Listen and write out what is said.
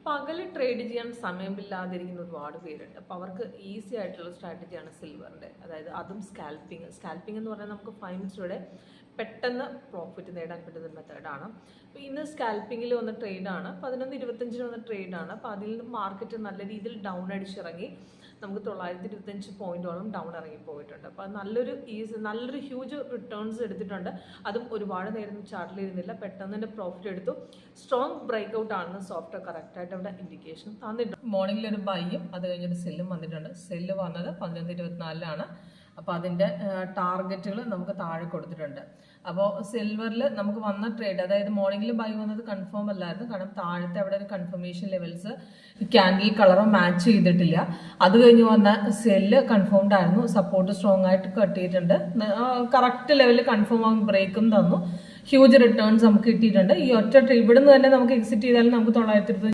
പകല് ട്രേഡ് ചെയ്യാൻ സമയമില്ലാതിരിക്കുന്ന ഒരുപാട് പേരുണ്ട്. അപ്പോൾ അവർക്ക് ഈസി ആയിട്ടുള്ള സ്ട്രാറ്റജിയാണ് സിൽവറിൻ്റെ. അതായത് അതും സ്കാൽപ്പിംഗ് എന്ന് പറഞ്ഞാൽ നമുക്ക് 5 മിനിറ്റ്സിലൂടെ പെട്ടെന്ന് പ്രോഫിറ്റ് നേടാൻ പറ്റുന്ന മെത്തേഡാണ്. അപ്പോൾ ഇന്ന് സ്കാൽപ്പിങ്ങിൽ വന്ന ട്രേഡാണ്, 11:25 വന്ന ട്രേഡാണ്. അപ്പോൾ അതിൽ നിന്ന് മാർക്കറ്റ് നല്ല രീതിയിൽ ഡൗൺ അടിച്ചിറങ്ങി നമുക്ക് 925 പോയിന്റോളം ഡൗൺ ഇറങ്ങിപ്പോയിട്ടുണ്ട്. അപ്പോൾ നല്ലൊരു ഹ്യൂജ് റിട്ടേൺസ് എടുത്തിട്ടുണ്ട്. അതും ഒരുപാട് നേരം ചാർട്ടിൽ ഇരുന്നില്ല, പെട്ടെന്ന് തന്നെ പ്രോഫിറ്റ് എടുത്തു. സ്ട്രോങ് ബ്രേക്ക് ഔട്ട് ആണെന്ന് സോഫ്റ്റ്വെയർ കറക്റ്റായിട്ട് അവിടെ ഇൻഡിക്കേഷൻ തന്നിട്ടുണ്ട്. മോർണിംഗിൽ ഒരു ബൈയും അത് കഴിഞ്ഞൊരു സെല്ലും വന്നിട്ടുണ്ട്. സെല്ല് വന്നത് 11:24 അപ്പോൾ അതിൻ്റെ ടാർഗറ്റുകൾ നമുക്ക് താഴെ കൊടുത്തിട്ടുണ്ട്. അപ്പോൾ സിൽവറിൽ നമുക്ക് വന്ന ട്രേഡ്, അതായത് മോർണിംഗിൽ ബൈ വന്നത് കൺഫേം അല്ലായിരുന്നു, കാരണം താഴത്തെ അവിടെ ഒരു കൺഫർമേഷൻ ലെവൽസ് ക്യാൻഡിൽ കളറോ മാച്ച് ചെയ്തിട്ടില്ല. അത് കഴിഞ്ഞ് വന്ന സെല്ല് കൺഫേംഡ് ആയിരുന്നു, സപ്പോർട്ട് സ്ട്രോങ് ആയിട്ട് കട്ട് ചെയ്തിട്ടുണ്ട്, കറക്റ്റ് ലെവലിൽ കൺഫേം ആകും, ബ്രേക്കും തന്നു, ഹ്യൂജ് റിട്ടേൺസ് നമുക്ക് കിട്ടിയിട്ടുണ്ട്. ഈ ഒറ്റ ഇവിടെ നിന്ന് തന്നെ നമുക്ക് എക്സിറ്റ് ചെയ്താലും നമുക്ക് 925